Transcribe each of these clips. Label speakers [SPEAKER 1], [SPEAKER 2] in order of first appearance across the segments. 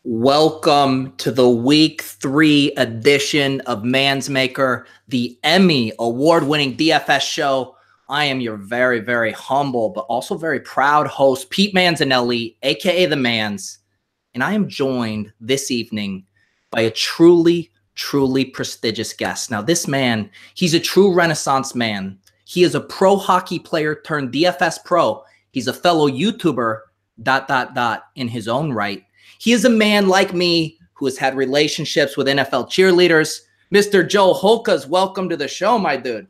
[SPEAKER 1] Welcome to the week 3 edition of Manz Maker, the Emmy award-winning DFS show. I am your very, very humble, but also very proud host, Pete Manzanelli, aka the Manz. And I am joined this evening by a truly, truly prestigious guest. Now, this man, he's a true Renaissance man. He is a pro hockey player turned DFS pro. He's a fellow YouTuber, in his own right. He is a man like me who has had relationships with NFL cheerleaders. Mr. Joe Holka, welcome to the show, my dude.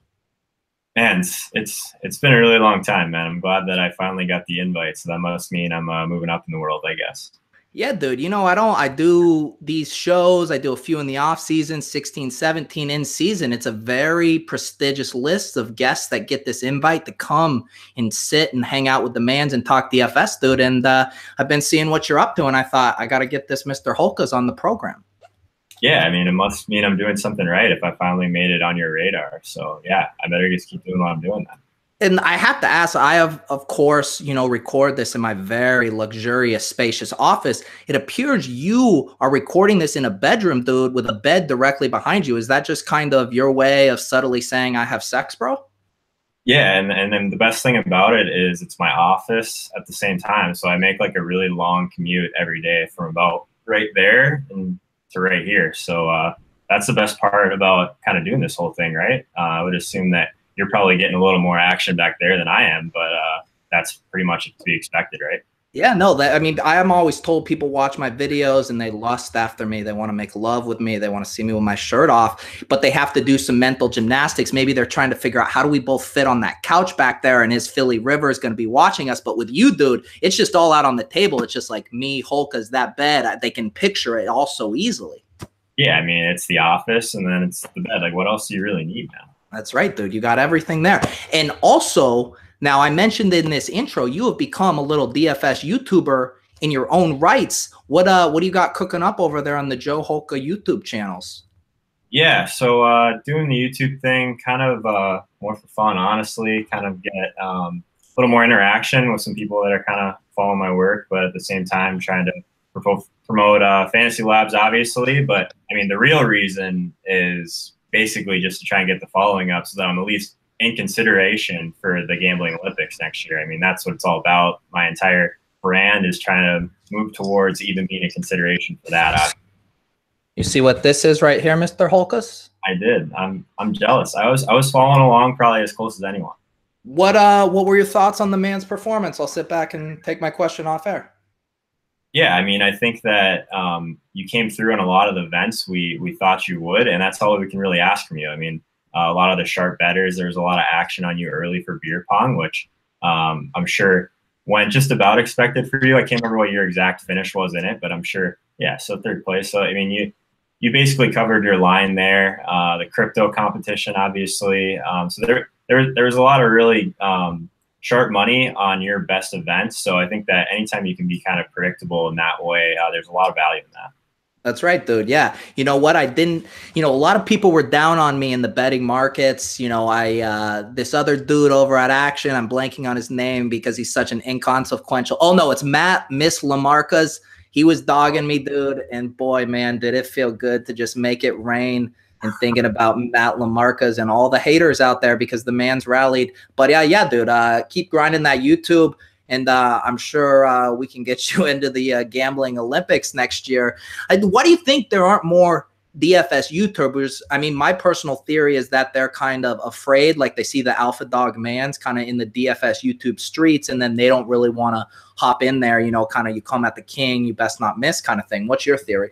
[SPEAKER 2] Man, it's been a really long time, man. I'm glad that I finally got the invite, so that must mean I'm moving up in the world, I guess.
[SPEAKER 1] Yeah, dude. You know, I do these shows. I do a few in the off season, 16, 17 in season. It's a very prestigious list of guests that get this invite to come and sit and hang out with the Manz and talk DFS, dude. And I've been seeing what you're up to, and I thought I got to get this Mr. Holka on the program.
[SPEAKER 2] Yeah, I mean, it must mean I'm doing something right if I finally made it on your radar. So yeah, I better just keep doing what I'm doing then.
[SPEAKER 1] And I have to ask, I have, of course, record this in my very luxurious, spacious office. It appears you are recording this in a bedroom, dude, with a bed directly behind you. Is that just kind of your way of subtly saying I have sex, bro?
[SPEAKER 2] Yeah, and then the best thing about it is it's my office at the same time. So I make like a really long commute every day from about right there and to right here. So that's the best part about kind of doing this whole thing, right? I would assume that you're probably getting a little more action back there than I am, but that's pretty much to be expected, right?
[SPEAKER 1] Yeah, no, I mean, I am always told people watch my videos and they lust after me. They want to make love with me. They want to see me with my shirt off, but they have to do some mental gymnastics. Maybe they're trying to figure out how do we both fit on that couch back there, and is Philly Rivers going to be watching us? But with you, dude, it's just all out on the table. It's just like me, Holka's that bed. They can picture it all so easily.
[SPEAKER 2] Yeah, I mean, it's the office and then it's the bed. Like, what else do you really need now?
[SPEAKER 1] That's right, dude. You got everything there. And also, now I mentioned in this intro, you have become a little DFS YouTuber in your own rights. What do you got cooking up over there on the Joe Holka YouTube channels?
[SPEAKER 2] Yeah, so doing the YouTube thing, kind of more for fun, honestly. Kind of get a little more interaction with some people that are kind of following my work, but at the same time trying to promote Fantasy Labs, obviously. But I mean, the real reason is basically just to try and get the following up so that I'm at least in consideration for the Gambling Olympics next year. I mean, that's what it's all about. My entire brand is trying to move towards even being a consideration for that.
[SPEAKER 1] You see what this is right here, Mr. Holka?
[SPEAKER 2] I did. I'm jealous. I was following along probably as close as anyone.
[SPEAKER 1] What were your thoughts on the Man's performance? I'll sit back and take my question off air.
[SPEAKER 2] Yeah, I mean, I think that you came through in a lot of the events we thought you would, and that's all we can really ask from you. I mean, a lot of the sharp bettors, there was a lot of action on you early for beer pong, which I'm sure went just about expected for you. I can't remember what your exact finish was in it, but I'm sure, yeah, so third place. So, I mean, you basically covered your line there. The crypto competition, obviously. So there was a lot of really sharp money on your best events. So I think that anytime you can be kind of predictable in that way, there's a lot of value in that.
[SPEAKER 1] That's right, dude. Yeah. You know what? A lot of people were down on me in the betting markets. This other dude over at Action, I'm blanking on his name because he's such an inconsequential. Oh no, it's Matt Miss Lamarcas. He was dogging me, dude. And boy, man, did it feel good to just make it rain and thinking about Matt Lamarcas and all the haters out there because the Man's rallied. But yeah, dude, keep grinding that YouTube. And I'm sure we can get you into the Gambling Olympics next year. Why do you think there aren't more DFS YouTubers? I mean, my personal theory is that they're kind of afraid, like they see the alpha dog Man's kind of in the DFS YouTube streets, and then they don't really want to hop in there, kind of you come at the king, you best not miss kind of thing. What's your theory?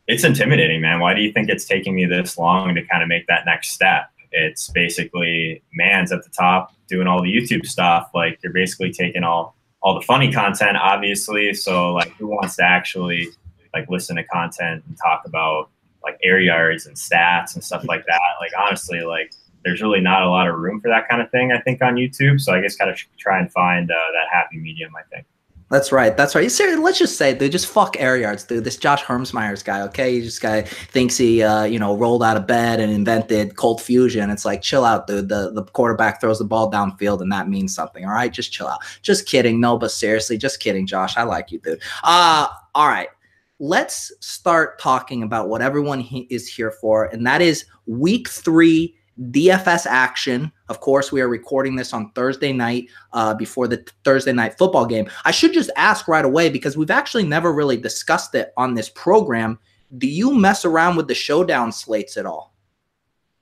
[SPEAKER 2] It's intimidating, man. Why do you think it's taking me this long to kind of make that next step? It's basically Man's at the top doing all the YouTube stuff. Like, you're basically taking all the funny content, obviously. So like, who wants to actually like listen to content and talk about like air yards and stats and stuff like that? Like, honestly, like there's really not a lot of room for that kind of thing, I think, on YouTube. So I guess kind of try and find that happy medium, I think.
[SPEAKER 1] That's right. That's right. Seriously, let's just say, dude, just fuck air yards, dude. This Josh Hermsmeyer's guy, okay? He just guy thinks he, rolled out of bed and invented cold fusion. It's like, chill out, dude. The quarterback throws the ball downfield and that means something, all right? Just chill out. Just kidding. No, but seriously, just kidding, Josh. I like you, dude. All right. let's start talking about what everyone is here for, and that is week 3 DFS action. Of course, we are recording this on Thursday night before the Thursday night football game. I should just ask right away, because we've actually never really discussed it on this program. Do you mess around with the showdown slates at all?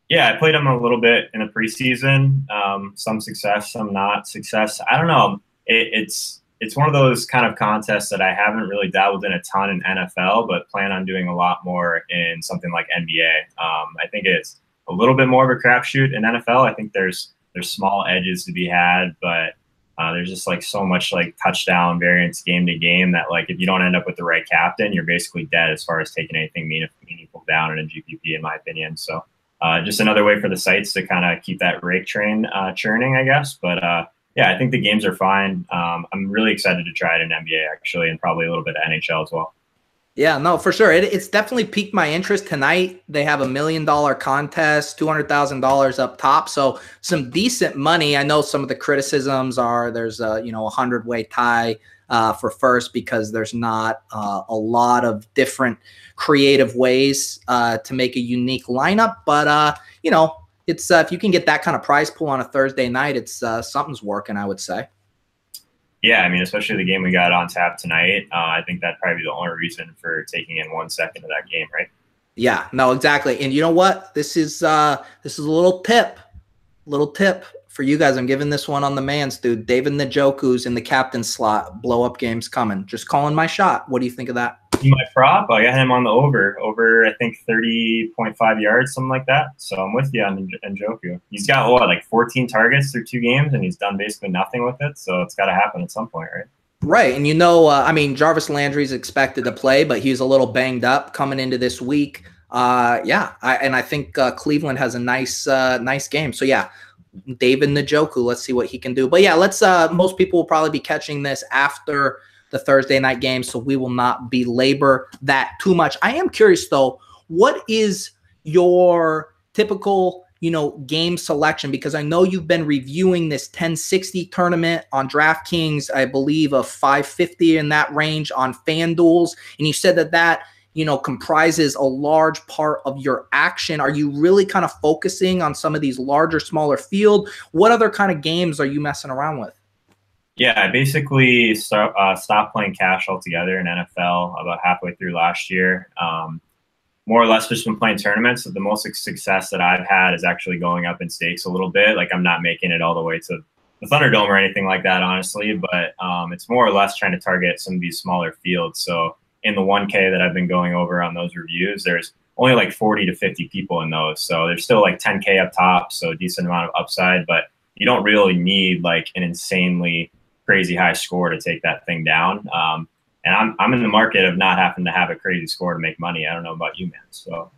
[SPEAKER 2] Yeah, I played them a little bit in the preseason. Some success, some not success. I don't know. It's one of those kind of contests that I haven't really dabbled in a ton in NFL, but plan on doing a lot more in something like NBA. I think it's a little bit more of a crapshoot in NFL. I think there's small edges to be had, but there's just like so much like touchdown variance game to game that like if you don't end up with the right captain, you're basically dead as far as taking anything meaningful down in a GPP, in my opinion. So just another way for the sites to kind of keep that rake train churning, I guess. But yeah, I think the games are fine. I'm really excited to try it in NBA actually, and probably a little bit of NHL as well.
[SPEAKER 1] Yeah, no, for sure. It's definitely piqued my interest. Tonight, they have $1 million contest, $200,000 up top. So some decent money. I know some of the criticisms are there's a 100-way tie for first, because there's not a lot of different creative ways to make a unique lineup. But, it's if you can get that kind of prize pool on a Thursday night, it's something's working, I would say.
[SPEAKER 2] Yeah, I mean, especially the game we got on tap tonight. I think that'd probably be the only reason for taking in 1 second of that game, right?
[SPEAKER 1] Yeah, no, exactly. And you know what? This is a little tip for you guys. I'm giving this one on the Manz, dude. David Njoku's in the captain slot. Blow up games coming. Just calling my shot. What do you think of that?
[SPEAKER 2] My prop, I got him on the over I think 30.5 yards, something like that. So I'm with you on Njoku. He's got like 14 targets through 2 games, and he's done basically nothing with it. So it's got to happen at some point, right?
[SPEAKER 1] Right, and I mean, Jarvis Landry's expected to play, but he's a little banged up coming into this week. I think Cleveland has a nice game. So yeah, David Njoku, let's see what he can do. But yeah, let's. Most people will probably be catching this after the Thursday night game, so we will not belabor that too much. I am curious though, what is your typical game selection? Because I know you've been reviewing this 1060 tournament on DraftKings, I believe a 550 in that range on FanDuels, and you said that comprises a large part of your action. Are you really kind of focusing on some of these larger, smaller field? What other kind of games are you messing around with?
[SPEAKER 2] Yeah, I basically stopped playing cash altogether in NFL about halfway through last year. More or less just been playing tournaments. So the most success that I've had is actually going up in stakes a little bit. Like I'm not making it all the way to the Thunderdome or anything like that, honestly, but it's more or less trying to target some of these smaller fields. So in the 1K that I've been going over on those reviews, there's only like 40 to 50 people in those. So there's still like 10K up top, so a decent amount of upside, but you don't really need like an insanely crazy high score to take that thing down. And I'm in the market of not having to have a crazy score to make money. I don't know about you, man. So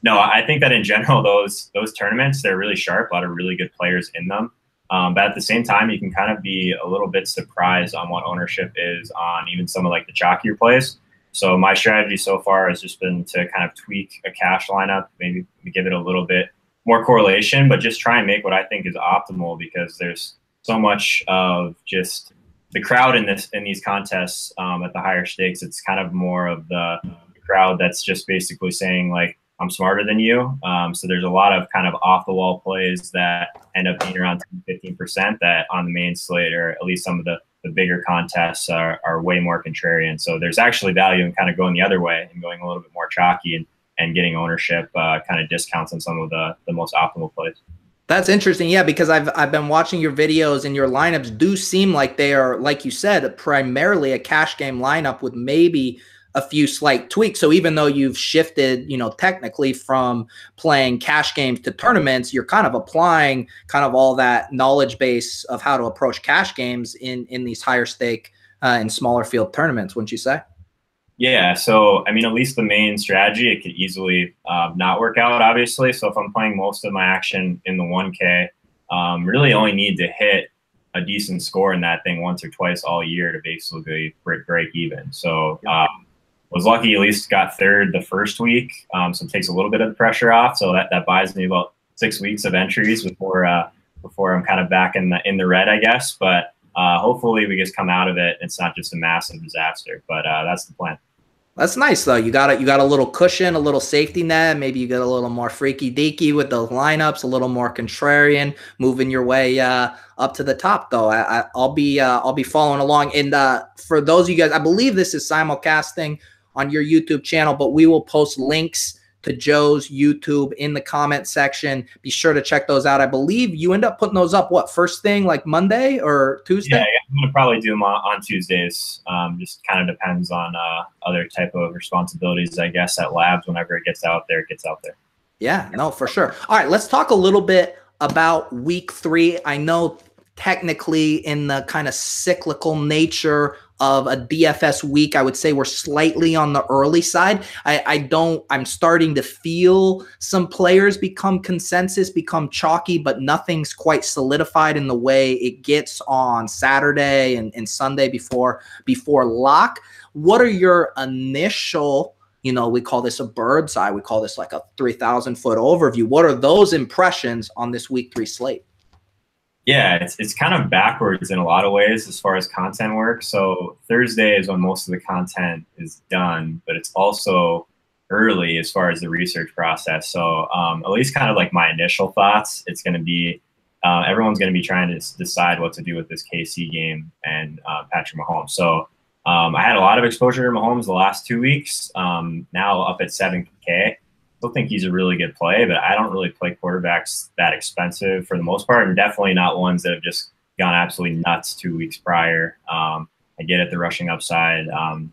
[SPEAKER 2] no, I think that in general, those tournaments, they're really sharp, a lot of really good players in them. But at the same time, you can kind of be a little bit surprised on what ownership is on even some of like the chalkier plays. So my strategy so far has just been to kind of tweak a cash lineup, maybe give it a little bit more correlation, but just try and make what I think is optimal, because there's so much of just the crowd in these contests at the higher stakes. It's kind of more of the crowd that's just basically saying like, I'm smarter than you. So there's a lot of kind of off the wall plays that end up being around 10-15% that on the main slate, or at least some of the bigger contests are way more contrarian. So there's actually value in kind of going the other way and going a little bit more chalky and getting ownership kind of discounts on some of the most optimal plays.
[SPEAKER 1] That's interesting. Yeah, because I've been watching your videos, and your lineups do seem like they are, like you said, primarily a cash game lineup with maybe a few slight tweaks. So even though you've shifted, technically from playing cash games to tournaments, you're kind of applying kind of all that knowledge base of how to approach cash games in these higher stake and smaller field tournaments, wouldn't you say?
[SPEAKER 2] Yeah, so I mean, at least the main strategy, it could easily not work out, obviously. So if I'm playing most of my action in the 1K, really only need to hit a decent score in that thing once or twice all year to basically break even. So was lucky, at least got third the first week, so it takes a little bit of the pressure off. So that buys me about 6 weeks of entries before I'm kind of back in the red, I guess. But hopefully we just come out of it. It's not just a massive disaster, but that's the plan.
[SPEAKER 1] That's nice though. You got a little cushion, a little safety net. Maybe you get a little more freaky deaky with those lineups, a little more contrarian, moving your way up to the top. Though I'll be following along. And for those of you guys, I believe this is simulcasting on your YouTube channel, but we will post links to Joe's YouTube in the comment section. Be sure to check those out. I believe you end up putting those up, what, first thing like Monday or Tuesday?
[SPEAKER 2] Yeah, I'm going to probably do them on Tuesdays. Just kind of depends on other type of responsibilities, I guess, at labs. Whenever it gets out there, it gets out there.
[SPEAKER 1] Yeah, no, for sure. All right, let's talk a little bit about week 3. I know technically in the kind of cyclical nature of a DFS week, I would say we're slightly on the early side. I'm starting to feel some players become consensus, become chalky, but nothing's quite solidified in the way it gets on Saturday and Sunday before lock. What are your initial, we call this a bird's eye, we call this like a 3,000-foot overview. What are those impressions on this week 3 slate?
[SPEAKER 2] Yeah, it's kind of backwards in a lot of ways as far as content work. So Thursday is when most of the content is done, but it's also early as far as the research process. So at least kind of like my initial thoughts, it's going to be everyone's going to be trying to decide what to do with this KC game and Patrick Mahomes. So I had a lot of exposure to Mahomes the last 2 weeks, now up at 7K. Still think he's a really good play, but I don't really play quarterbacks that expensive for the most part, and definitely not ones that have just gone absolutely nuts 2 weeks prior. I get at the rushing upside,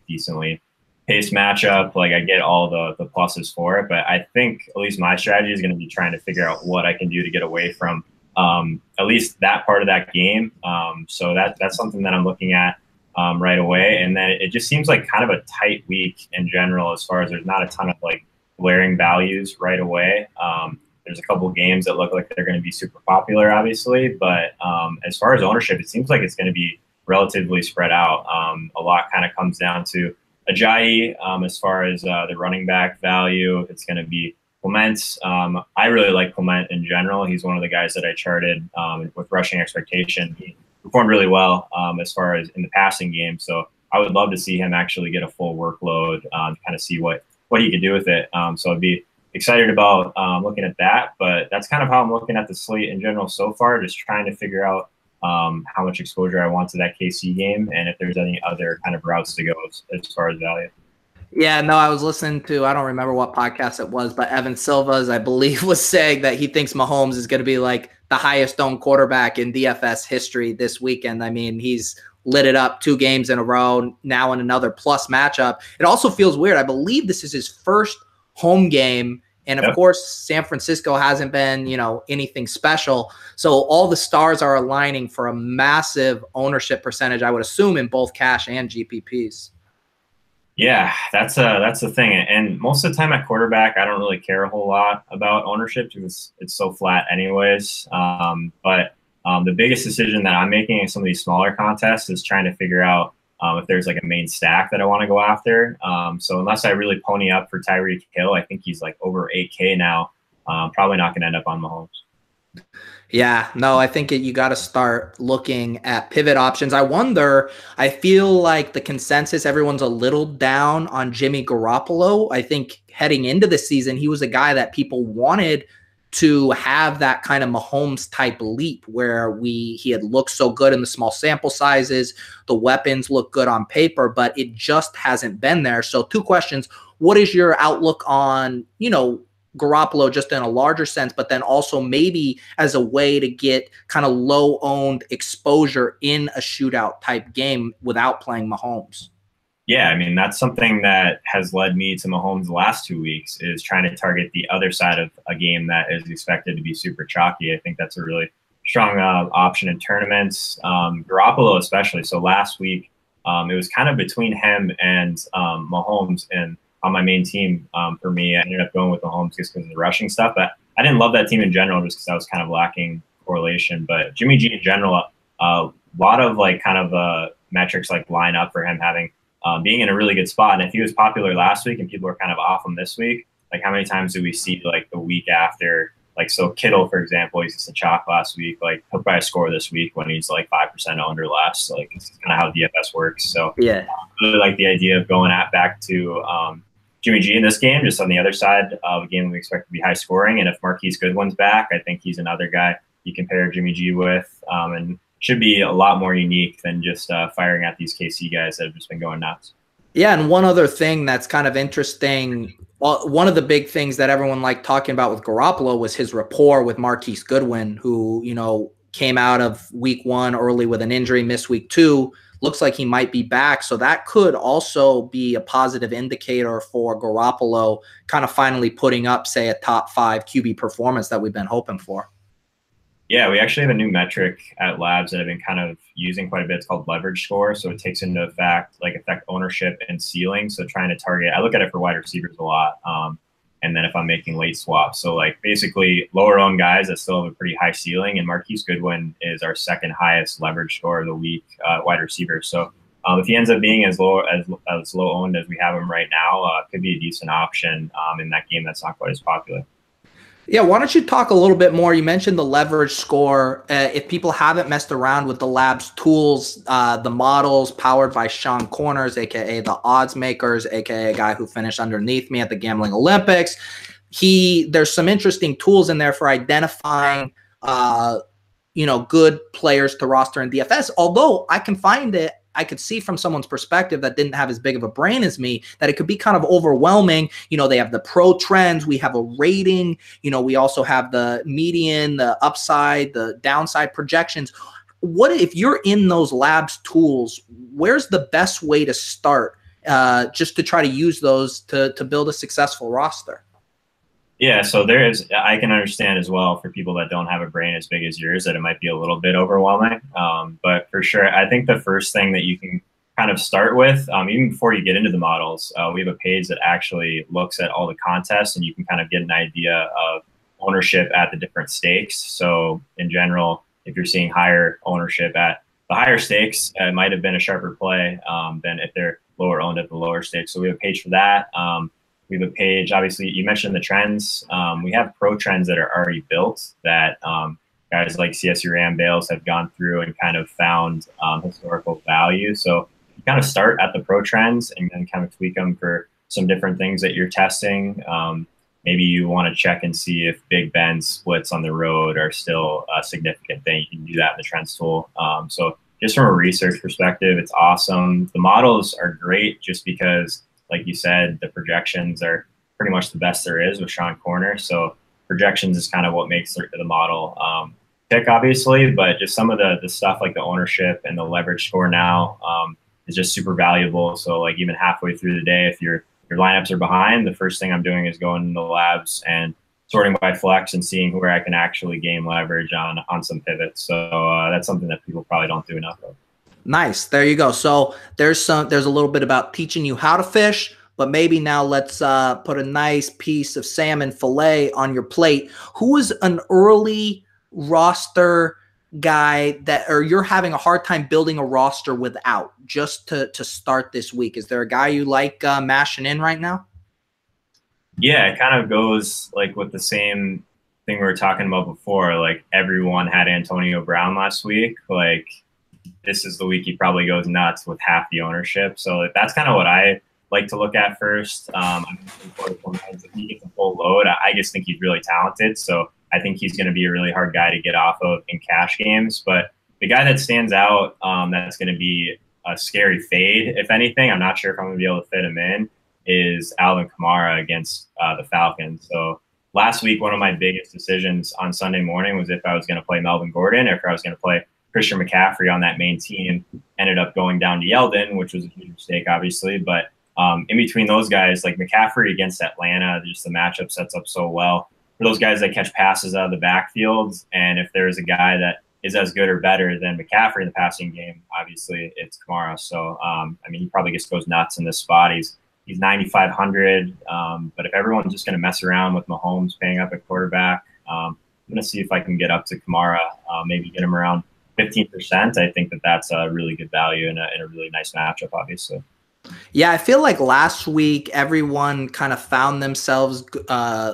[SPEAKER 2] decently paced matchup. Like I get all the pluses for it, but I think at least my strategy is going to be trying to figure out what I can do to get away from at least that part of that game. So that's something that I'm looking at right away. And then it just seems like kind of a tight week in general as far as there's not a ton of like glaring values right away. There's a couple games that look like they're going to be super popular, obviously, but as far as ownership, it seems like it's going to be relatively spread out. A lot kind of comes down to Ajayi as far as the running back value. It's going to be Clement. I really like Clement in general. He's one of the guys that I charted with rushing expectation. He performed really well as far as in the passing game. So I would love to see him actually get a full workload, kind of see what he could do with it. So I'd be excited about looking at that, but that's kind of how I'm looking at the slate in general so far, just trying to figure out how much exposure I want to that KC game and if there's any other kind of routes to go as far as value.
[SPEAKER 1] Yeah, no, I was listening to, I don't remember what podcast it was, but Evan Silva's, I believe, was saying that he thinks Mahomes is going to be like the highest owned quarterback in DFS history this weekend. I mean, he's lit it up 2 games in a row, now in another plus matchup. It also feels weird. I believe this is his first home game. And of course, San Francisco hasn't been, anything special. So all the stars are aligning for a massive ownership percentage, I would assume, in both cash and GPPs.
[SPEAKER 2] Yeah, that's the thing. And most of the time at quarterback, I don't really care a whole lot about ownership because it's so flat anyways. But the biggest decision that I'm making in some of these smaller contests is trying to figure out if there's like a main stack that I want to go after. So unless I really pony up for Tyreek Hill, I think he's like over 8K now. Probably not going to end up on Mahomes.
[SPEAKER 1] Yeah, no, I think you got to start looking at pivot options. I feel like the consensus, everyone's a little down on Jimmy Garoppolo. I think heading into the season, he was a guy that people wanted to have that kind of Mahomes type leap where he had looked so good in the small sample sizes. The weapons look good on paper, but it just hasn't been there. So 2 questions. What is your outlook on, Garoppolo just in a larger sense, but then also maybe as a way to get kind of low owned exposure in a shootout type game without playing Mahomes?
[SPEAKER 2] Yeah, I mean, that's something that has led me to Mahomes the last 2 weeks is trying to target the other side of a game that is expected to be super chalky. I think that's a really strong option in tournaments, Garoppolo especially. So last week, it was kind of between him and Mahomes, and on my main team, for me, I ended up going with Mahomes just because of the rushing stuff. But I didn't love that team in general just because I was kind of lacking correlation. But Jimmy G in general, a lot of like kind of metrics like line up for him having being in a really good spot. And if he was popular last week and people are kind of off him this week, like how many times do we see like the week after Like, so Kittle, for example, he's just a chalk last week. Like, he'll probably score this week when he's like 5% owned or less. Like, it's kind of how DFS works. So
[SPEAKER 1] Yeah.
[SPEAKER 2] I really like the idea of going back to Jimmy G in this game, just on the other side of a game we expect to be high scoring. And if Marquise Goodwin's back, I think he's another guy you can pair Jimmy G with, and should be a lot more unique than just firing at these KC guys that have just been going nuts.
[SPEAKER 1] Yeah, and one other thing that's kind of interesting, one of the big things that everyone liked talking about with Garoppolo was his rapport with Marquise Goodwin, who, you know, came out of week 1 early with an injury, missed week 2. Looks like he might be back. So that could also be a positive indicator for Garoppolo kind of finally putting up, say, a top 5 QB performance that we've been hoping for.
[SPEAKER 2] Yeah, we actually have a new metric at Labs that I've been kind of using quite a bit. It's called leverage score. So it takes into effect ownership and ceiling. So trying to target, I look at it for wide receivers a lot. And then if I'm making late swaps, so like basically lower owned guys that still have a pretty high ceiling. And Marquise Goodwin is our second highest leverage score of the week, wide receiver. So if he ends up being as low owned as we have him right now, could be a decent option in that game that's not quite as popular.
[SPEAKER 1] Yeah, why don't you talk a little bit more? You mentioned the leverage score. If people haven't messed around with the Labs tools, the models powered by Sean Corners, aka the odds makers, aka a guy who finished underneath me at the Gambling Olympics, there's some interesting tools in there for identifying good players to roster in DFS. Although I could see from someone's perspective that didn't have as big of a brain as me that it could be kind of overwhelming. You know, they have the pro trends, we have a rating, you know, we also have the median, the upside, the downside projections. What if you're in those Labs tools, where's the best way to start just to try to use those to build a successful roster?
[SPEAKER 2] Yeah, so I can understand as well for people that don't have a brain as big as yours that it might be a little bit overwhelming. But for sure, I think the first thing that you can kind of start with, even before you get into the models, we have a page that actually looks at all the contests and you can kind of get an idea of ownership at the different stakes. So in general, if you're seeing higher ownership at the higher stakes, it might have been a sharper play than if they're lower owned at the lower stakes. So we have a page for that. We have a page, obviously, you mentioned the trends. We have pro trends that are already built that guys like CSU Ram Bales have gone through and kind of found historical value. So you kind of start at the pro trends and then kind of tweak them for some different things that you're testing. Maybe you want to check and see if Big Ben splits on the road are still a significant thing. You can do that in the trends tool. So just from a research perspective, it's awesome. The models are great just because, like you said, the projections are pretty much the best there is with Sean Corner. So projections is kind of what makes the model tick, obviously, but just some of the stuff like the ownership and the leverage score now is just super valuable. So like even halfway through the day, if your lineups are behind, the first thing I'm doing is going into the Labs and sorting by flex and seeing where I can actually gain leverage on some pivots. So that's something that people probably don't do enough of.
[SPEAKER 1] Nice. There you go. So there's a little bit about teaching you how to fish, but maybe now let's put a nice piece of salmon fillet on your plate. Who is an early roster guy or you're having a hard time building a roster without, just to start this week? Is there a guy you like mashing in right now?
[SPEAKER 2] Yeah, it kind of goes like with the same thing we were talking about before. Like everyone had Antonio Brown last week. Like this is the week he probably goes nuts with half the ownership. So that's kind of what I like to look at first. If he gets a full load, I just think he's really talented. So I think he's going to be a really hard guy to get off of in cash games. But the guy that stands out that's going to be a scary fade, if anything, I'm not sure if I'm going to be able to fit him in, is Alvin Kamara against the Falcons. So last week, one of my biggest decisions on Sunday morning was if I was going to play Melvin Gordon or if I was going to play Christian McCaffrey on that main team. Ended up going down to Yeldon, which was a huge mistake, obviously. But in between those guys, like McCaffrey against Atlanta, just the matchup sets up so well for those guys that catch passes out of the backfield. And if there's a guy that is as good or better than McCaffrey in the passing game, obviously it's Kamara. So, I mean, he probably just goes nuts in this spot. He's 9,500. But if everyone's just going to mess around with Mahomes paying up at quarterback, I'm going to see if I can get up to Kamara, maybe get him around 15%. I think that's a really good value and a really nice matchup, obviously.
[SPEAKER 1] Yeah, I feel like last week everyone kind of found themselves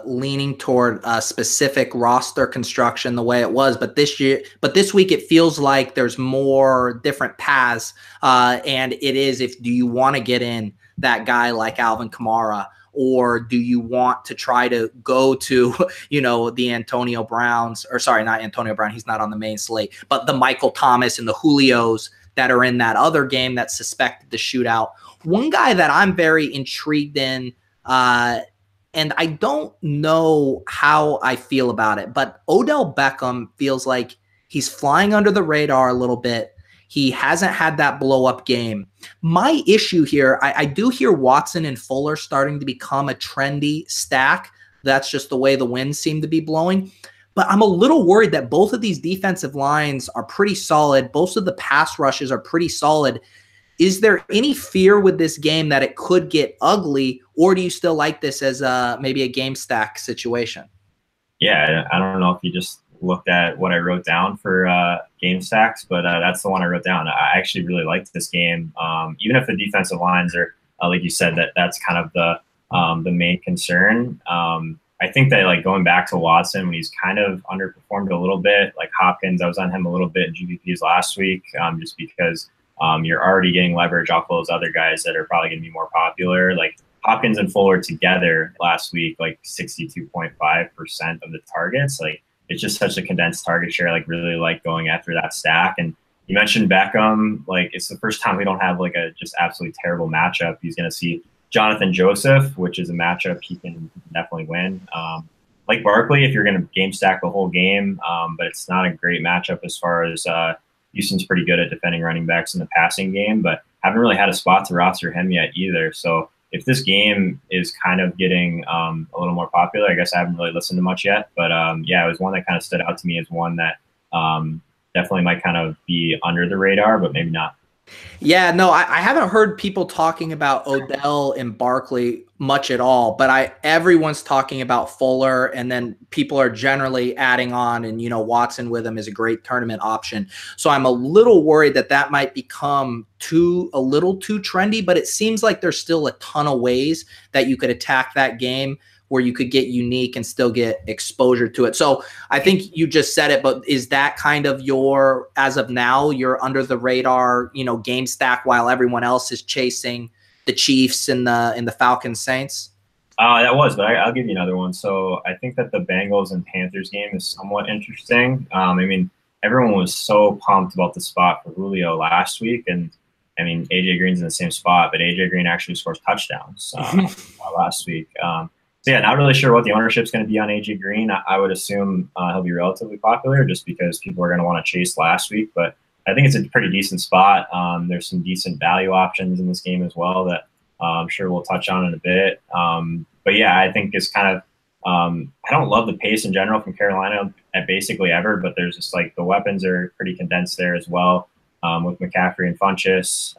[SPEAKER 1] leaning toward a specific roster construction the way it was, but this week it feels like there's more different paths, and it is, if do you want to get in that guy like Alvin Kamara, or do you want to try to go to, the Antonio Browns, or sorry, not Antonio Brown, he's not on the main slate, but the Michael Thomas and the Julios that are in that other game that's suspected to shoot out. One guy that I'm very intrigued in, and I don't know how I feel about it, but Odell Beckham feels like he's flying under the radar a little bit. He hasn't had that blow-up game. My issue here, I do hear Watson and Fuller starting to become a trendy stack. That's just the way the winds seem to be blowing. But I'm a little worried that both of these defensive lines are pretty solid. Both of the pass rushes are pretty solid. Is there any fear with this game that it could get ugly, or do you still like this as maybe a game stack situation?
[SPEAKER 2] Yeah, I don't know if you just looked at what I wrote down for game stacks, but that's the one I wrote down. I actually really liked this game, even if the defensive lines are, like you said, that's kind of the main concern. I think that, like, going back to Watson when he's kind of underperformed a little bit, like Hopkins, I was on him a little bit in GPPs last week, just because you're already getting leverage off those other guys that are probably going to be more popular. Like Hopkins and Fuller together last week, like 62.5% of the targets. Like, it's just such a condensed target share. Like, really like going after that stack. And you mentioned Beckham. Like, it's the first time we don't have like a just absolutely terrible matchup. He's going to see Jonathan Joseph, which is a matchup he can definitely win. Like Barkley, if you're going to game stack the whole game, but it's not a great matchup as far as Houston's pretty good at defending running backs in the passing game, but haven't really had a spot to roster him yet either. So if this game is kind of getting a little more popular, I guess I haven't really listened to much yet, but yeah, it was one that kind of stood out to me as one that definitely might kind of be under the radar, but maybe not.
[SPEAKER 1] Yeah, no, I haven't heard people talking about Odell and Barkley much at all, but everyone's talking about Fuller, and then people are generally adding on, and Watson with him is a great tournament option. So I'm a little worried that might become a little too trendy, but it seems like there's still a ton of ways that you could attack that game where you could get unique and still get exposure to it. So I think you just said it, but is that kind of as of now, you're under the radar, game stack while everyone else is chasing the Chiefs and the Falcons Saints?
[SPEAKER 2] That was, but I'll give you another one. So I think that the Bengals and Panthers game is somewhat interesting. I mean, everyone was so pumped about the spot for Julio last week, and I mean, AJ Green's in the same spot, but AJ Green actually scores touchdowns last week. So yeah, not really sure what the ownership is going to be on AJ Green. I would assume he'll be relatively popular just because people are going to want to chase last week. But I think it's a pretty decent spot. There's some decent value options in this game as well that I'm sure we'll touch on in a bit. But yeah, I think it's kind of I don't love the pace in general from Carolina at basically ever, but there's just like the weapons are pretty condensed there as well with McCaffrey and Funchess.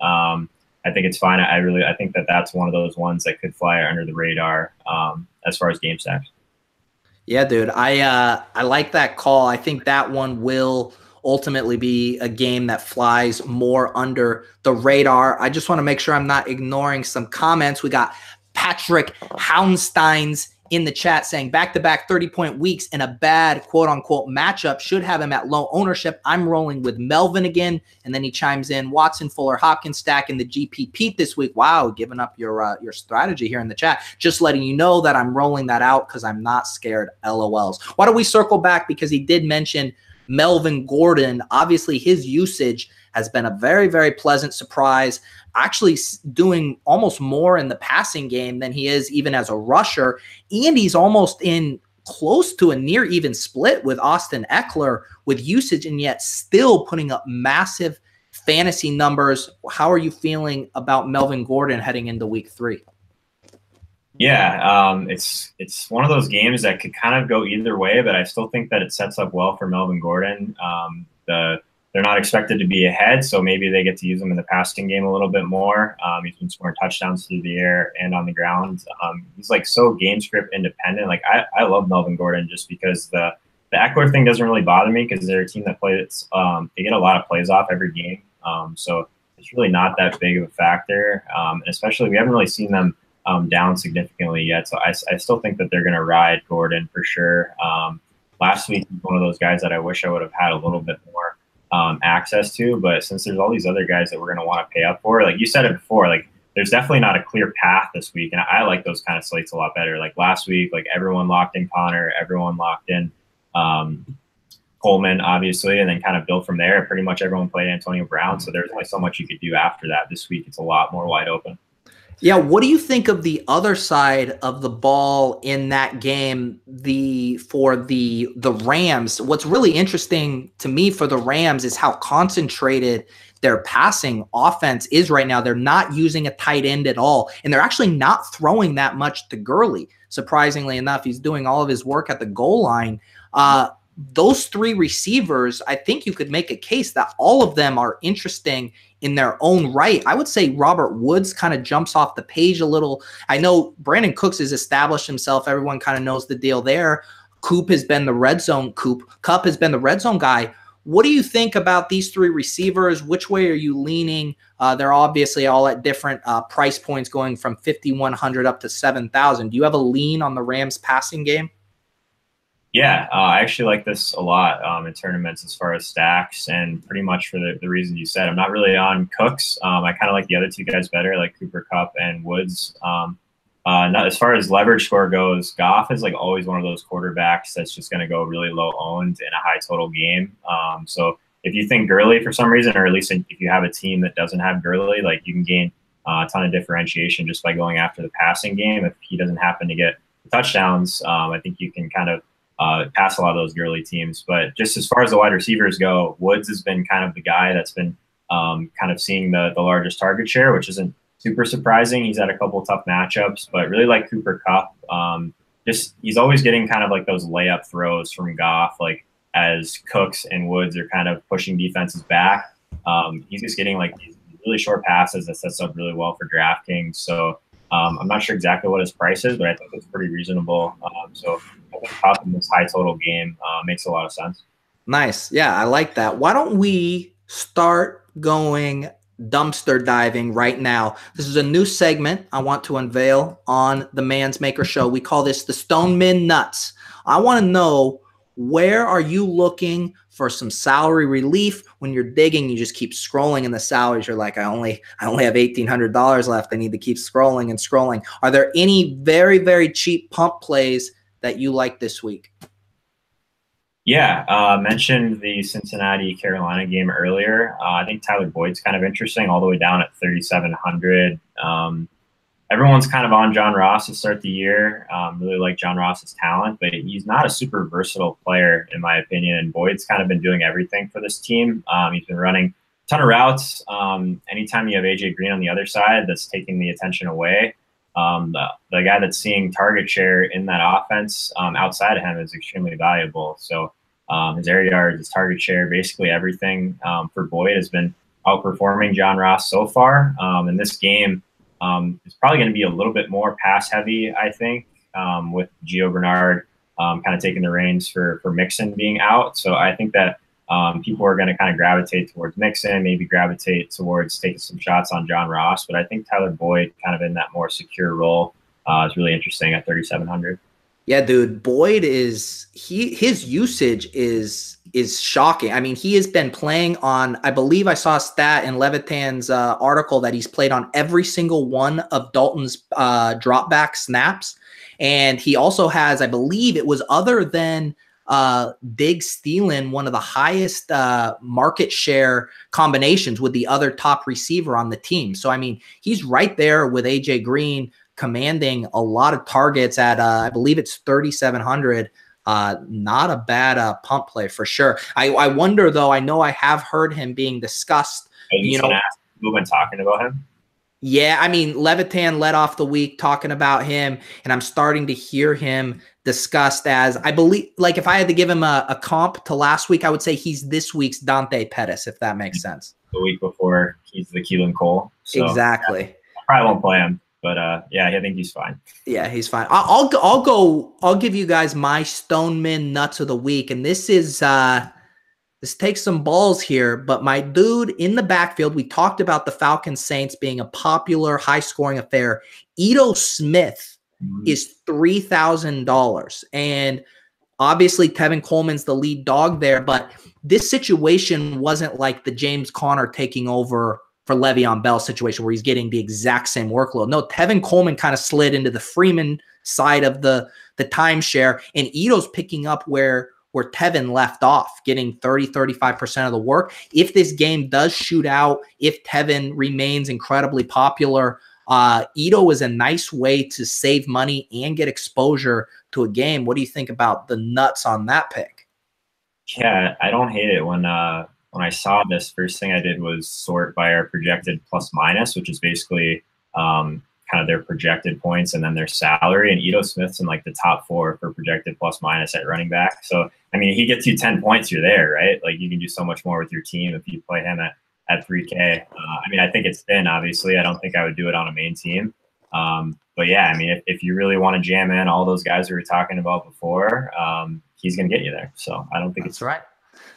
[SPEAKER 2] I think it's fine. I think that's one of those ones that could fly under the radar as far as game stacks.
[SPEAKER 1] Yeah, dude, I like that call. I think that one will ultimately be a game that flies more under the radar. I just want to make sure I'm not ignoring some comments. We got Patrick Houndsteins in the chat saying back-to-back 30-point weeks in a bad quote-unquote matchup should have him at low ownership. I'm rolling with Melvin again. And then he chimes in, Watson, Fuller, Hopkins stack in the GP Pete this week. Wow, giving up your strategy here in the chat. Just letting you know that I'm rolling that out because I'm not scared. LOLs. Why don't we circle back, because he did mention Melvin Gordon. Obviously, his usage has been a very, very pleasant surprise, actually doing almost more in the passing game than he is even as a rusher. And he's almost in close to a near even split with Austin Eckler with usage, and yet still putting up massive fantasy numbers. How are you feeling about Melvin Gordon heading into week 3?
[SPEAKER 2] Yeah, it's one of those games that could kind of go either way, but I still think that it sets up well for Melvin Gordon. They're not expected to be ahead, so maybe they get to use him in the passing game a little bit more. He's been scoring touchdowns through the air and on the ground. He's like so game script independent. Like I love Melvin Gordon just because the Eckler thing doesn't really bother me because they're a team that plays. They get a lot of plays off every game, so it's really not that big of a factor. And especially we haven't really seen them down significantly yet. So I still think that they're going to ride Gordon for sure. Last week was one of those guys that I wish I would have had a little bit more access to. But since there's all these other guys that we're going to want to pay up for, like you said it before, like there's definitely not a clear path this week. And I like those kind of slates a lot better. Like last week, like everyone locked in Connor, everyone locked in Coleman, obviously, and then kind of built from there. Pretty much everyone played Antonio Brown. So there's only so much you could do after that. This week, it's a lot more wide open.
[SPEAKER 1] Yeah, what do you think of the other side of the ball in that game, for the Rams? What's really interesting to me for the Rams is how concentrated their passing offense is right now. They're not using a tight end at all, and they're actually not throwing that much to Gurley. Surprisingly enough, he's doing all of his work at the goal line. Those three receivers, I think you could make a case that all of them are interesting in their own right. I would say Robert Woods kind of jumps off the page a little. I know Brandon Cooks has established himself. Everyone kind of knows the deal there. Kupp has been the red zone guy. What do you think about these three receivers? Which way are you leaning? They're obviously all at different price points, going from 5,100 up to 7,000. Do you have a lean on the Rams passing game?
[SPEAKER 2] Yeah, I actually like this a lot in tournaments as far as stacks, and pretty much for the reason you said. I'm not really on Cooks. I kind of like the other two guys better, like Cooper Kupp and Woods. Not as far as leverage score goes, Goff is like always one of those quarterbacks that's just going to go really low owned in a high total game. So if you think Gurley for some reason, or at least if you have a team that doesn't have Gurley, like you can gain a ton of differentiation just by going after the passing game. If he doesn't happen to get touchdowns, I think you can kind of pass a lot of those Gurley teams. But just as far as the wide receivers go, Woods has been kind of the guy that's been kind of seeing the largest target share, which isn't super surprising. He's had a couple of tough matchups, but really like Cooper Kupp. Just he's always getting kind of like those layup throws from Goff, like as Cooks and Woods are kind of pushing defenses back. He's just getting like these really short passes that sets up really well for DraftKings. So I'm not sure exactly what his price is, but I think it's pretty reasonable. So I think Kupp in this high total game makes a lot of sense.
[SPEAKER 1] Nice. Yeah, I like that. Why don't we start going dumpster diving right now? This is a new segment I want to unveil on the Manz Maker Show. We call this the Stone Min Nuts. I want to know, where are you looking for some salary relief? When you're digging, you just keep scrolling in the salaries. You're like, I only have $1,800 left. I need to keep scrolling and scrolling. Are there any very, very cheap pump plays that you like this week?
[SPEAKER 2] Yeah, mentioned the Cincinnati-Carolina game earlier. I think Tyler Boyd's kind of interesting, all the way down at 3,700. Everyone's kind of on John Ross to start the year. Really like John Ross's talent, but he's not a super versatile player, in my opinion. And Boyd's kind of been doing everything for this team. He's been running a ton of routes. Anytime you have AJ Green on the other side, that's taking the attention away. The guy that's seeing target share in that offense outside of him is extremely valuable. So his air yards, his target share, basically everything for Boyd has been outperforming John Ross so far. In this game, it's probably going to be a little bit more pass heavy, I think, with Gio Bernard kind of taking the reins for Mixon being out. So I think that people are going to kind of gravitate towards Mixon, maybe gravitate towards taking some shots on John Ross. But I think Tyler Boyd kind of in that more secure role is really interesting at 3,700.
[SPEAKER 1] Yeah, dude, Boyd his usage is shocking. I mean, he has been playing on, I believe I saw a stat in Levitan's article that he's played on every single one of Dalton's drop back snaps. And he also has, I believe it was other than Diggs stealing, one of the highest market share combinations with the other top receiver on the team. So, I mean, he's right there with AJ Green, commanding a lot of targets at, I believe it's 3,700. Not a bad pump play for sure. I wonder, though, I know I have heard him being discussed.
[SPEAKER 2] We've been talking about him.
[SPEAKER 1] Yeah, I mean, Levitan led off the week talking about him, and I'm starting to hear him discussed as, I believe, like if I had to give him a comp to last week, I would say he's this week's Dante Pettis, if that makes sense.
[SPEAKER 2] The week before, he's the Keelan Cole. So,
[SPEAKER 1] exactly.
[SPEAKER 2] Yeah, I probably won't play him. But yeah, I think he's fine.
[SPEAKER 1] Yeah, he's fine. I'll give you guys my Stone Min Nuts of the week, and this is This takes some balls here, but my dude in the backfield, we talked about the Falcons Saints being a popular, high-scoring affair. Ito Smith is $3,000. And obviously, Tevin Coleman's the lead dog there, but this situation wasn't like the James Conner taking over for Le'Veon Bell situation where he's getting the exact same workload. No, Tevin Coleman kind of slid into the Freeman side of the timeshare, and Ito's picking up where Tevin left off, getting 35% of the work. If this game does shoot out, if Tevin remains incredibly popular, Ito is a nice way to save money and get exposure to a game. What do you think about the nuts on that pick?
[SPEAKER 2] Yeah, I don't hate it. When I saw this, first thing I did was sort by our projected plus minus, which is basically kind of their projected points and then their salary. And Ito Smith's in like the top 4 for projected plus minus at running back. So, I mean, he gets you 10 points, you're there, right? Like you can do so much more with your team if you play him at 3K. I mean, I think it's thin, obviously. I don't think I would do it on a main team. But yeah, I mean, if you really want to jam in all those guys we were talking about before, he's going to get you there. So I don't think
[SPEAKER 1] That's right.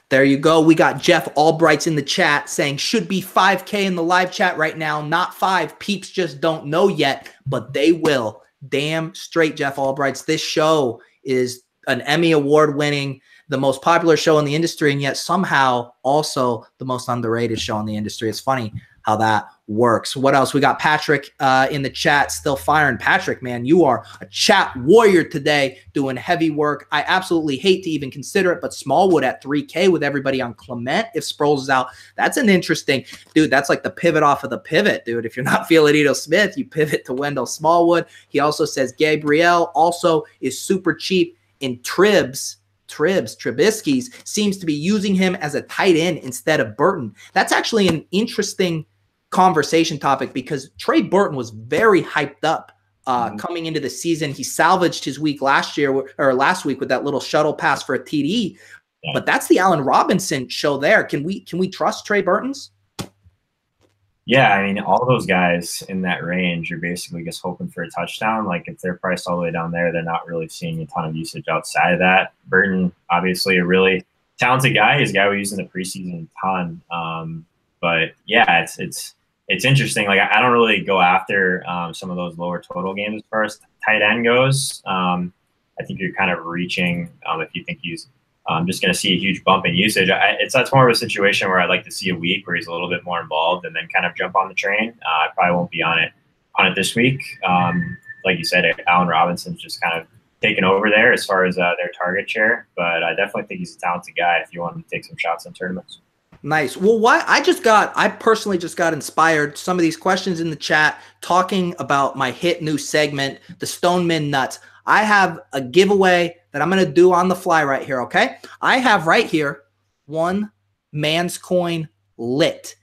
[SPEAKER 1] There you go. We got Jeff Albright's in the chat saying should be 5K in the live chat right now. Not 5. Peeps just don't know yet, but they will. Damn straight, Jeff Albright's. This show is an Emmy Award winning, the most popular show in the industry, and yet somehow also the most underrated show in the industry. It's funny how that works. What else? We got Patrick in the chat still firing. Patrick, man, you are a chat warrior today doing heavy work. I absolutely hate to even consider it, but Smallwood at 3K with everybody on Clement if Sproles is out. That's an interesting, dude, that's like the pivot off of the pivot, dude. If you're not feeling Ito Smith, you pivot to Wendell Smallwood. He also says Gabriel also is super cheap in Trubisky's seems to be using him as a tight end instead of Burton. That's actually an interesting conversation topic because Trey Burton was very hyped up coming into the season. He salvaged his week last week with that little shuttle pass for a TD. Yeah. But that's the Allen Robinson show there. Can we trust Trey Burton's?
[SPEAKER 2] Yeah, I mean, all those guys in that range are basically just hoping for a touchdown. Like, if they're priced all the way down there, they're not really seeing a ton of usage outside of that. Burton, obviously, a really talented guy. He's a guy we use in the preseason a ton. But, yeah, it's interesting. Like, I don't really go after some of those lower total games as far as tight end goes. I think you're kind of reaching if you think he's just going to see a huge bump in usage. That's more of a situation where I'd like to see a week where he's a little bit more involved and then kind of jump on the train. I probably won't be on it this week. Like you said, Allen Robinson's just kind of taken over there as far as their target share. But I definitely think he's a talented guy if you want to take some shots in tournaments.
[SPEAKER 1] Nice. Well, I personally just got inspired. Some of these questions in the chat talking about my hit new segment, the Stoneman Nuts. I have a giveaway that I'm going to do on the fly right here, okay? I have right here one Manz coin lit.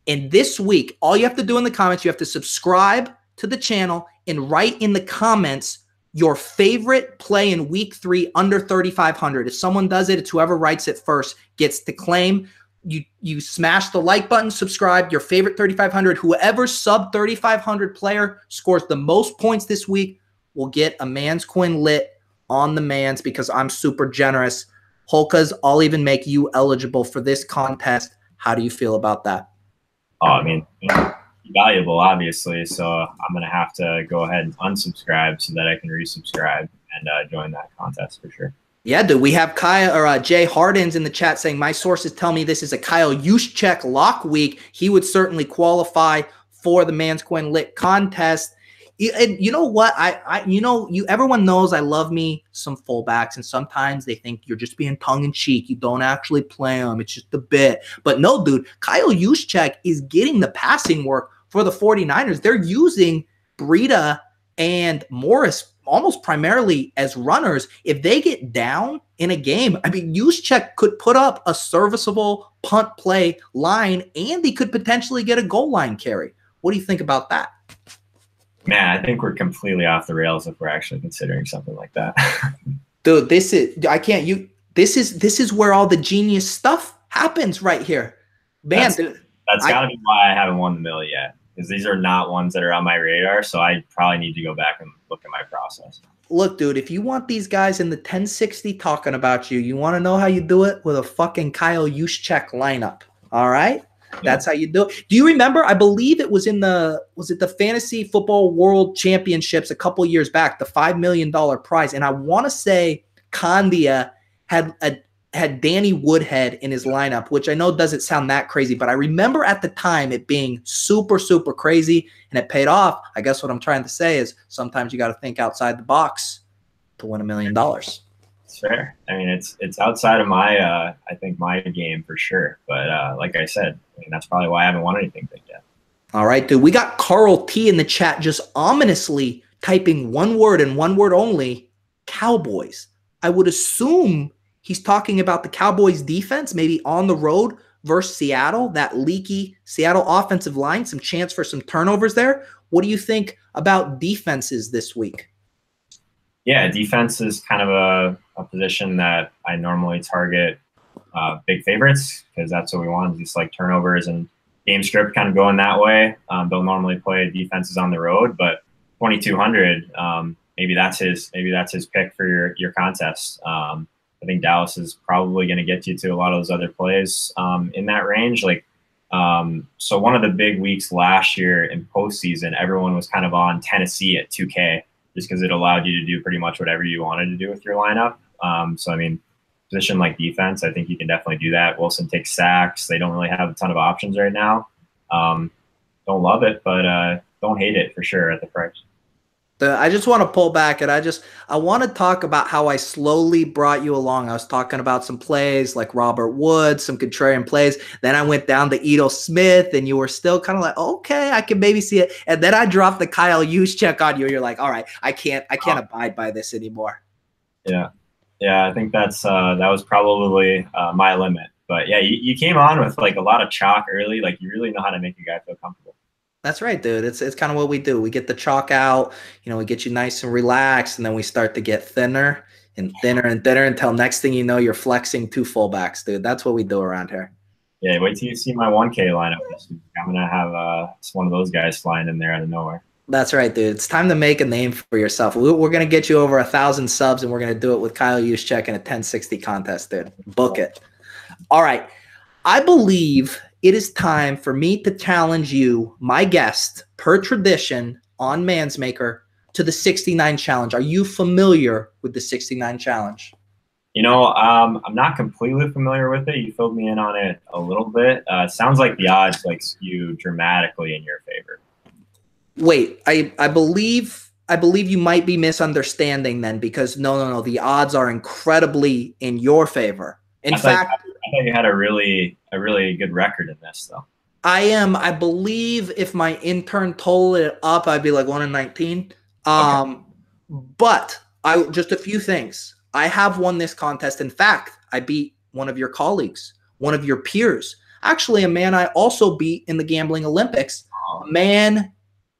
[SPEAKER 1] And this week, all you have to do in the comments, you have to subscribe to the channel and write in the comments your favorite play in week 3 under 3,500. If someone does it, it's whoever writes it first gets to claim. You smash the like button, subscribe, your favorite 3,500. Whoever sub 3,500 player scores the most points this week will get a Manz coin lit on the Manz because I'm super generous. Holkas, I'll even make you eligible for this contest. How do you feel about that?
[SPEAKER 2] Oh, I mean, valuable, obviously. So I'm going to have to go ahead and unsubscribe so that I can resubscribe and join that contest for sure.
[SPEAKER 1] Yeah, dude. We have Jay Hardens in the chat saying, my sources tell me this is a Kyle Juszczyk lock week. He would certainly qualify for the Manz coin lit contest. And you know what? Everyone knows I love me some fullbacks, and sometimes they think you're just being tongue in cheek. You don't actually play them. It's just a bit. But no, dude, Kyle Juszczyk is getting the passing work for the 49ers. They're using Breida and Morris almost primarily as runners. If they get down in a game, I mean, Juszczyk could put up a serviceable punt play line, and he could potentially get a goal line carry. What do you think about that?
[SPEAKER 2] Man, I think we're completely off the rails if we're actually considering something like that.
[SPEAKER 1] Dude, this is where all the genius stuff happens right here. Man,
[SPEAKER 2] that's got to be why I haven't won the mill yet. because these are not ones that are on my radar. So I probably need to go back and look at my process.
[SPEAKER 1] Look, dude, if you want these guys in the 1060 talking about you, you want to know how you do it with a fucking Kyle Juszczyk lineup. All right? That's how you do it. Do you remember? I believe it was was it the Fantasy Football World Championships a couple years back, the $5 million prize. And I want to say Candia had Danny Woodhead in his lineup, which I know doesn't sound that crazy, but I remember at the time it being super, super crazy, and it paid off. I guess what I'm trying to say is sometimes you got to think outside the box to win $1 million.
[SPEAKER 2] It's fair. I mean, it's outside of my, I think my game for sure. But like I said, I mean, that's probably why I haven't won anything big yet.
[SPEAKER 1] All right, dude. We got Carl T in the chat just ominously typing one word and one word only, Cowboys. I would assume he's talking about the Cowboys defense, maybe on the road versus Seattle, that leaky Seattle offensive line, some chance for some turnovers there. What do you think about defenses this week?
[SPEAKER 2] Yeah, defense is kind of a position that I normally target big favorites because that's what we want, just like turnovers and game script kind of going that way. They'll normally play defenses on the road, but 2,200, maybe that's his pick for your contest. I think Dallas is probably going to get you to a lot of those other plays in that range. So one of the big weeks last year in postseason, everyone was kind of on Tennessee at 2K just because it allowed you to do pretty much whatever you wanted to do with your lineup. So, I mean, position like defense, I think you can definitely do that. Wilson takes sacks. They don't really have a ton of options right now. Don't love it, but don't hate it for sure at the price.
[SPEAKER 1] I just want to pull back, and I want to talk about how I slowly brought you along. I was talking about some plays like Robert Woods, some contrarian plays. Then I went down to Ito Smith, and you were still kind of like, okay, I can maybe see it. And then I dropped the Kyle Juszczyk on you. You're like, all right, I can't abide by this anymore.
[SPEAKER 2] Yeah, I think that was probably my limit. But yeah, you came on with like a lot of chalk early. Like you really know how to make a guy feel comfortable.
[SPEAKER 1] That's right, dude. It's kind of what we do. We get the chalk out, we get you nice and relaxed, and then we start to get thinner and thinner and thinner until next thing you know, you're flexing two fullbacks, dude. That's what we do around here.
[SPEAKER 2] Yeah, wait till you see my 1K lineup this week. I'm going to have one of those guys flying in there out of nowhere.
[SPEAKER 1] That's right, dude. It's time to make a name for yourself. We're going to get you over 1,000 subs, and we're going to do it with Kyle Juszczyk in a 1060 contest, dude. Book it. All right. I believe it is time for me to challenge you, my guest, per tradition on Mansmaker, to the 69 challenge. Are you familiar with the 69 challenge?
[SPEAKER 2] I'm not completely familiar with it. You filled me in on it a little bit. Sounds like the odds skew dramatically in your favor.
[SPEAKER 1] Wait, I believe you might be misunderstanding then, because no, the odds are incredibly in your favor. In fact,
[SPEAKER 2] I thought you had a really good record in this, though.
[SPEAKER 1] I believe if my intern totaled it up, I'd be like 1-19. Okay. But just a few things. I have won this contest. In fact, I beat one of your colleagues, one of your peers. Actually, a man I also beat in the Gambling Olympics. A man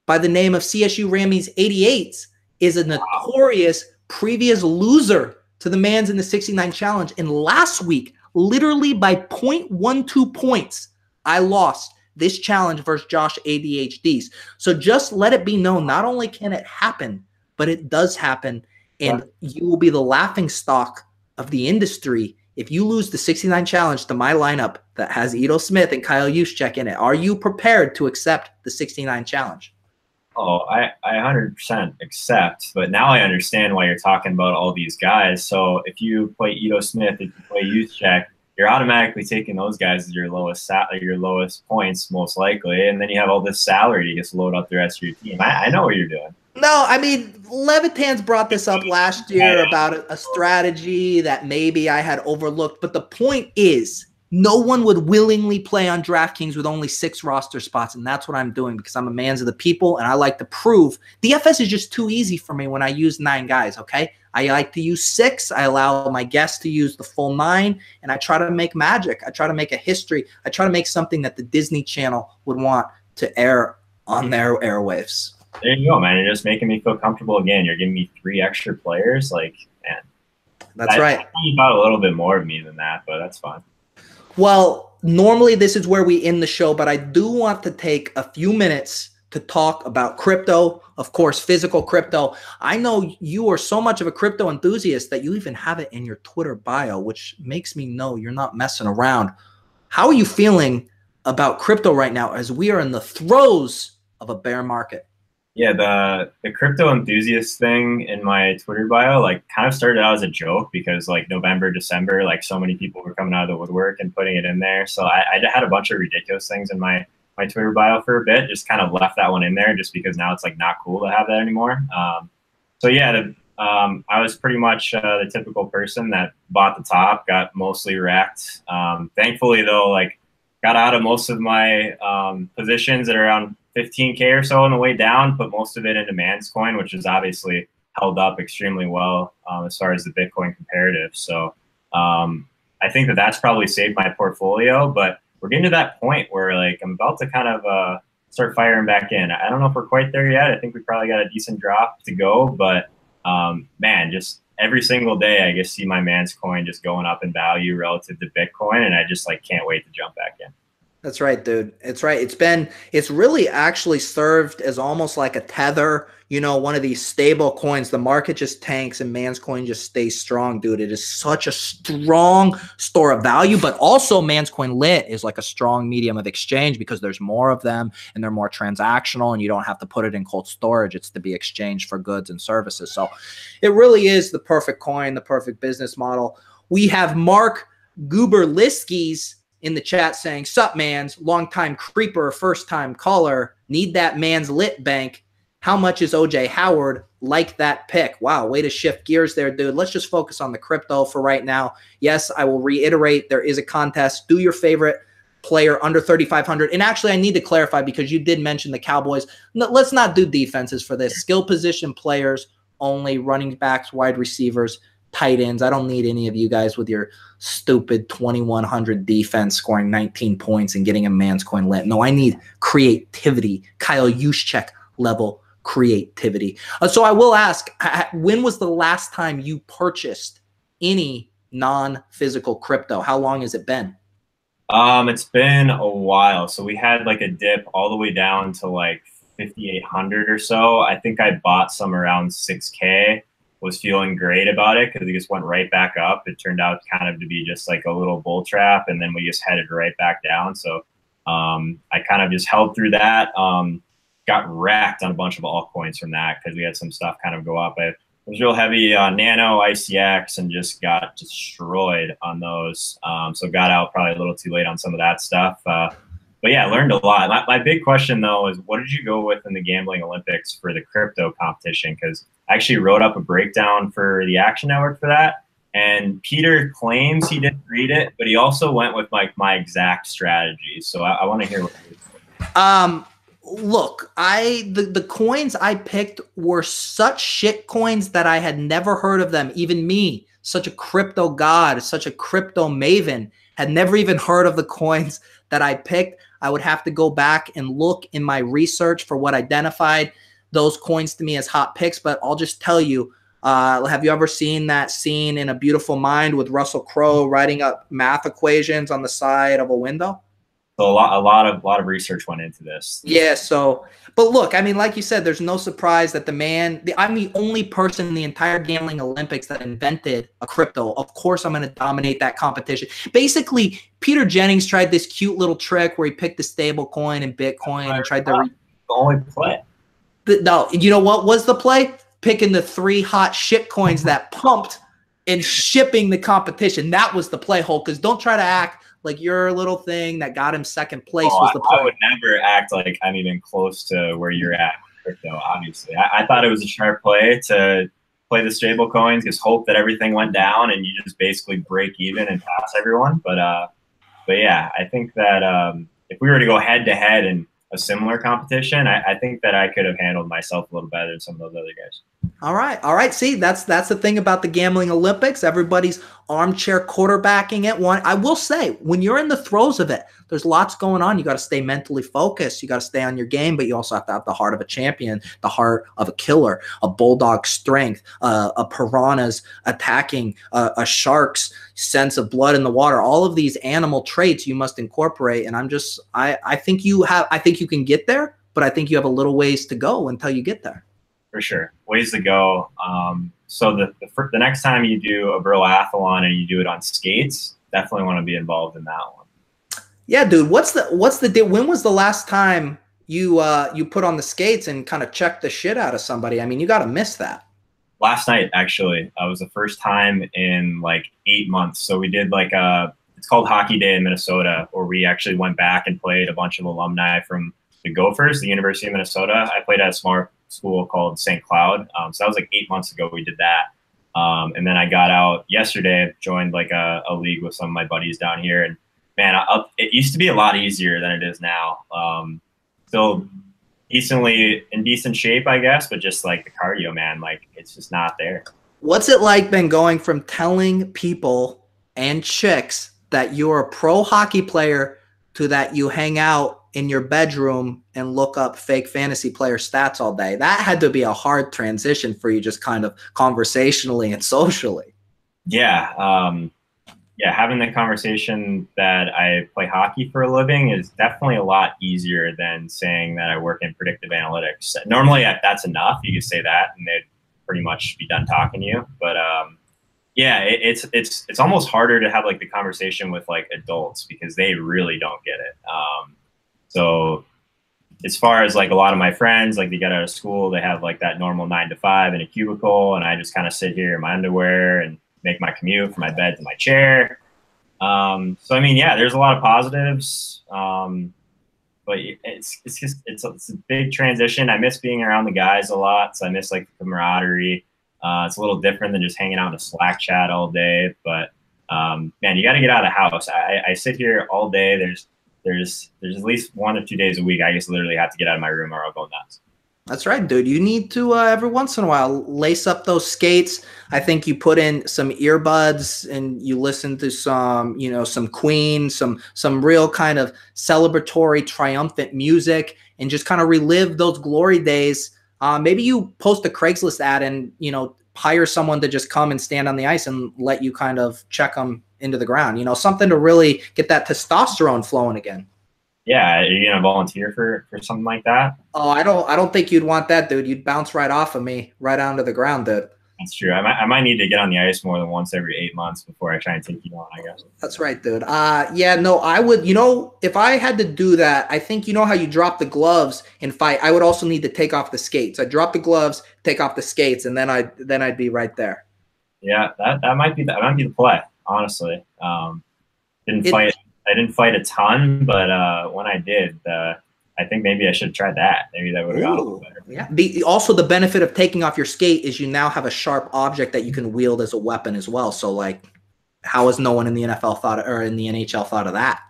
[SPEAKER 1] by the name of CSU Rammies 88s is a notorious previous loser to the Manz in the 69 challenge. And last week, literally by 0.12 points, I lost this challenge versus Josh ADHDs. So just let it be known, not only can it happen, but it does happen. And you will be the laughing stock of the industry if you lose the 69 challenge to my lineup that has Ito Smith and Kyle Juszczyk in it. Are you prepared to accept the 69 challenge?
[SPEAKER 2] Oh, I 100% accept, but now I understand why you're talking about all these guys. So if you play Ito Smith, if you play Juszczyk, you're automatically taking those guys as your lowest points, most likely, and then you have all this salary to just load up the rest of your team. I know what you're doing.
[SPEAKER 1] No, I mean, Levitan's brought this up last year about a strategy that maybe I had overlooked, but the point is, no one would willingly play on DraftKings with only 6 roster spots, and that's what I'm doing because I'm a man of the people, and I like to prove. DFS is just too easy for me when I use 9 guys, okay? I like to use 6. I allow my guests to use the full 9, and I try to make magic. I try to make a history. I try to make something that the Disney Channel would want to air on their airwaves.
[SPEAKER 2] There you go, man. You're just making me feel comfortable again. You're giving me 3 extra players. Like, man.
[SPEAKER 1] That's right.
[SPEAKER 2] You thought a little bit more of me than that, but that's fine.
[SPEAKER 1] Well, normally this is where we end the show, but I do want to take a few minutes to talk about crypto, of course, physical crypto. I know you are so much of a crypto enthusiast that you even have it in your Twitter bio, which makes me know you're not messing around. How are you feeling about crypto right now as we are in the throes of a bear market?
[SPEAKER 2] Yeah, the crypto enthusiast thing in my Twitter bio like kind of started out as a joke because like November, December, like so many people were coming out of the woodwork and putting it in there. So I had a bunch of ridiculous things in my Twitter bio for a bit, just kind of left that one in there just because now it's like not cool to have that anymore. So yeah, I was pretty much the typical person that bought the top, got mostly wrecked. Thankfully though, like got out of most of my positions at around 15K or so on the way down, put most of it into Manz coin, which is obviously held up extremely well as far as the Bitcoin comparative. So I think that that's probably saved my portfolio, but we're getting to that point where like I'm about to kind of start firing back in. I don't know if we're quite there yet. I think we probably got a decent drop to go, but man, just every single day I just see my Manz coin just going up in value relative to Bitcoin, and I just like can't wait to jump back in.
[SPEAKER 1] That's right, dude. It's right. It's really actually served as almost like a tether, you know, one of these stable coins. The market just tanks and Manz coin just stays strong, dude. It is such a strong store of value, but also Manz coin lit is like a strong medium of exchange because there's more of them and they're more transactional and you don't have to put it in cold storage. It's to be exchanged for goods and services. So it really is the perfect coin, the perfect business model. We have Mark Guberliskis in the chat saying, sup, Manz, long-time creeper, first-time caller, need that Manz lit bank. How much is OJ Howard? Like that pick. Wow, way to shift gears there, dude. Let's just focus on the crypto for right now. Yes, I will reiterate, there is a contest. Do your favorite player under 3,500. And actually, I need to clarify because you did mention the Cowboys. No, let's not do defenses for this. Skill position players only, running backs, wide receivers, tight ends. I don't need any of you guys with your stupid 2,100 defense scoring 19 points and getting a Manz coin lit. No, I need creativity, Kyle Juszczyk level creativity. So I will ask, when was the last time you purchased any non-physical crypto? How long has it been?
[SPEAKER 2] It's been a while. So we had like a dip all the way down to like 5,800 or so. I think I bought some around 6K. Was feeling great about it because it just went right back up. It turned out kind of to be just like a little bull trap, and then we just headed right back down. So I kind of just held through that. Got wrecked on a bunch of altcoins from that because we had some stuff kind of go up. I was real heavy on Nano, ICX, and just got destroyed on those. So got out probably a little too late on some of that stuff. But yeah, I learned a lot. My big question though is, what did you go with in the gambling Olympics for the crypto competition? Because I actually wrote up a breakdown for the Action Netowrk for that. And Peter claims he didn't read it, but he also went with like my exact strategy. So I want to hear what you think.
[SPEAKER 1] Look, the coins I picked were such shit coins that I had never heard of them. Even me, such a crypto god, such a crypto maven, had never even heard of the coins that I picked. I would have to go back and look in my research for what identified those coins to me as hot picks. But I'll just tell you, have you ever seen that scene in A Beautiful Mind with Russell Crowe writing up math equations on the side of a window?
[SPEAKER 2] So a lot of research went into this.
[SPEAKER 1] Yeah. So, but look, I mean, like you said, there's no surprise that I'm the only person in the entire gambling Olympics that invented a crypto. Of course, I'm going to dominate that competition. Basically, Peter Jennings tried this cute little trick where he picked the stable coin and Bitcoin and tried to
[SPEAKER 2] the only play.
[SPEAKER 1] No, you know what was the play? Picking the 3 hot shit coins that pumped and shipping the competition. That was the play, Holka. Because don't try to act like your little thing that got him second place was the play.
[SPEAKER 2] I would never act like I'm even close to where you're at with crypto, obviously. I thought it was a sharp play to play the stable coins, just hope that everything went down and you just basically break even and pass everyone. But yeah, I think that if we were to go head to head in a similar competition, I think that I could have handled myself a little better than some of those other guys.
[SPEAKER 1] All right. All right. See, that's the thing about the gambling Olympics. Everybody's armchair quarterbacking it. One, I will say, when you're in the throes of it, there's lots going on. You got to stay mentally focused. You got to stay on your game, but you also have to have the heart of a champion, the heart of a killer, a bulldog strength, a piranha's attacking, a shark's sense of blood in the water. All of these animal traits you must incorporate. And I think you can get there, but I think you have a little ways to go until you get there.
[SPEAKER 2] For sure, ways to go. So the next time you do a verlathlon and you do it on skates, definitely want to be involved in that one.
[SPEAKER 1] Yeah, dude. What's the deal? When was the last time you put on the skates and kind of checked the shit out of somebody? I mean, you got to miss that.
[SPEAKER 2] Last night, actually, it was the first time in like 8 months. So we did like it's called Hockey Day in Minnesota, where we actually went back and played a bunch of alumni from the Gophers, the University of Minnesota. I played at a small school called St. Cloud. So that was like 8 months ago we did that. And then I got out yesterday, joined like a league with some of my buddies down here. And man, it used to be a lot easier than it is now. Still decently in decent shape, I guess, but just like the cardio, man, like it's just not there.
[SPEAKER 1] What's it like been going from telling people and chicks that you're a pro hockey player to that you hang out in your bedroom and look up fake fantasy player stats all day? That had to be a hard transition for you, just kind of conversationally and socially.
[SPEAKER 2] Yeah. Yeah. Having the conversation that I play hockey for a living is definitely a lot easier than saying that I work in predictive analytics. Normally that's enough. You could say that and they'd pretty much be done talking to you. But, yeah, it's almost harder to have like the conversation with like adults because they really don't get it. So as far as like a lot of my friends, like they get out of school, they have like that normal 9 to 5 in a cubicle, and I just kind of sit here in my underwear and make my commute from my bed to my chair. So I mean, yeah, there's a lot of positives, but it's a big transition. I miss being around the guys a lot, so I miss like the camaraderie. It's a little different than just hanging out in a Slack chat all day, but man, you got to get out of the house. I sit here all day. There's at least 1 or 2 days a week I just literally have to get out of my room or I'll go nuts.
[SPEAKER 1] That's right, dude. You need to every once in a while lace up those skates. I think you put in some earbuds and you listen to some, some Queen, some real kind of celebratory, triumphant music, and just kind of relive those glory days. Maybe you post a Craigslist ad and, hire someone to just come and stand on the ice and let you kind of check them into the ground, something to really get that testosterone flowing again.
[SPEAKER 2] Yeah. Are you going to volunteer for something like that?
[SPEAKER 1] Oh, I don't think you'd want that, dude. You'd bounce right off of me, right onto the ground, dude.
[SPEAKER 2] That's true. I might need to get on the ice more than once every 8 months before I try and take you on, I guess.
[SPEAKER 1] That's right, dude. Yeah, no, I would, if I had to do that, I think, how you drop the gloves and fight, I would also need to take off the skates. I'd drop the gloves, take off the skates, and then I'd be right there.
[SPEAKER 2] Yeah, that might be the play, honestly. I didn't fight a ton, but when I did, I think maybe I should have tried that. Maybe that would have gone a little better.
[SPEAKER 1] Yeah. Also, the benefit of taking off your skate is you now have a sharp object that you can wield as a weapon as well. So, like, how has no one in the NFL or in the NHL thought of that?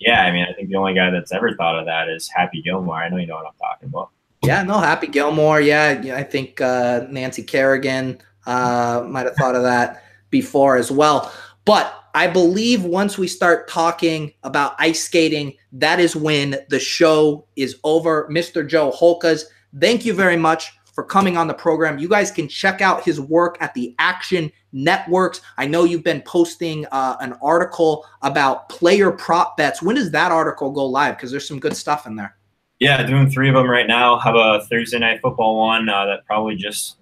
[SPEAKER 2] Yeah, I mean, I think the only guy that's ever thought of that is Happy Gilmore. I know you know what I'm talking about.
[SPEAKER 1] Yeah, no, Happy Gilmore. Yeah, I think Nancy Kerrigan might have thought of that before as well. But I believe once we start talking about ice skating, that is when the show is over. Mr. Joe Holkas, thank you very much for coming on the program. You guys can check out his work at the Action Netowrk. I know you've been posting an article about player prop bets. When does that article go live? Because there's some good stuff in there.
[SPEAKER 2] Yeah, doing 3 of them right now. Have a Thursday Night Football one that probably just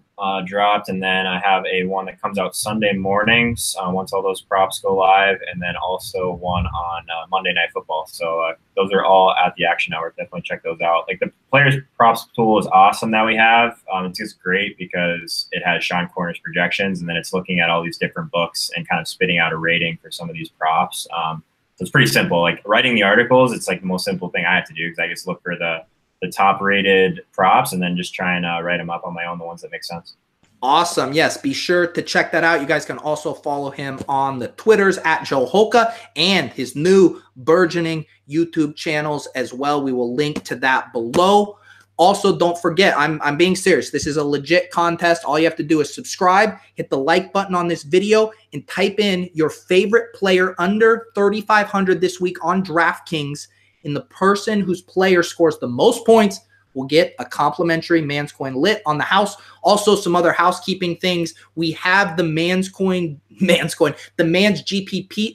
[SPEAKER 2] dropped, and then I have a one that comes out Sunday mornings once all those props go live, and then also one on Monday Night Football. So those are all at the Action Netowrk. Definitely check those out. Like the players props tool is awesome that we have. It's just great because it has Sean Corner's projections, and then it's looking at all these different books and kind of spitting out a rating for some of these props. So it's pretty simple. Like writing the articles, it's like the most simple thing I have to do because I just look for the top rated props and then just try and write them up on my own, the ones that make sense.
[SPEAKER 1] Awesome. Yes, be sure to check that out. You guys can also follow him on the Twitters at Joe Holka and his new burgeoning YouTube channels as well. We will link to that below. Also, don't forget, I'm being serious. This is a legit contest. All you have to do is subscribe, hit the like button on this video, and type in your favorite player under 3,500 this week on DraftKings. And the person whose player scores the most points will get a complimentary Manz coin lit on the house. Also, some other housekeeping things. We have the Manz GPP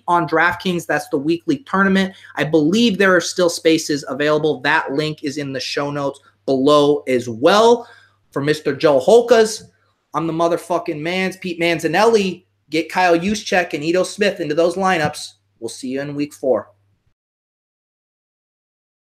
[SPEAKER 1] on DraftKings. That's the weekly tournament. I believe there are still spaces available. That link is in the show notes below as well. For Mr. Joe Holkas, I'm the motherfucking Manz, Pete Manzanelli. Get Kyle Juszczyk and Ito Smith into those lineups. We'll see you in week 4.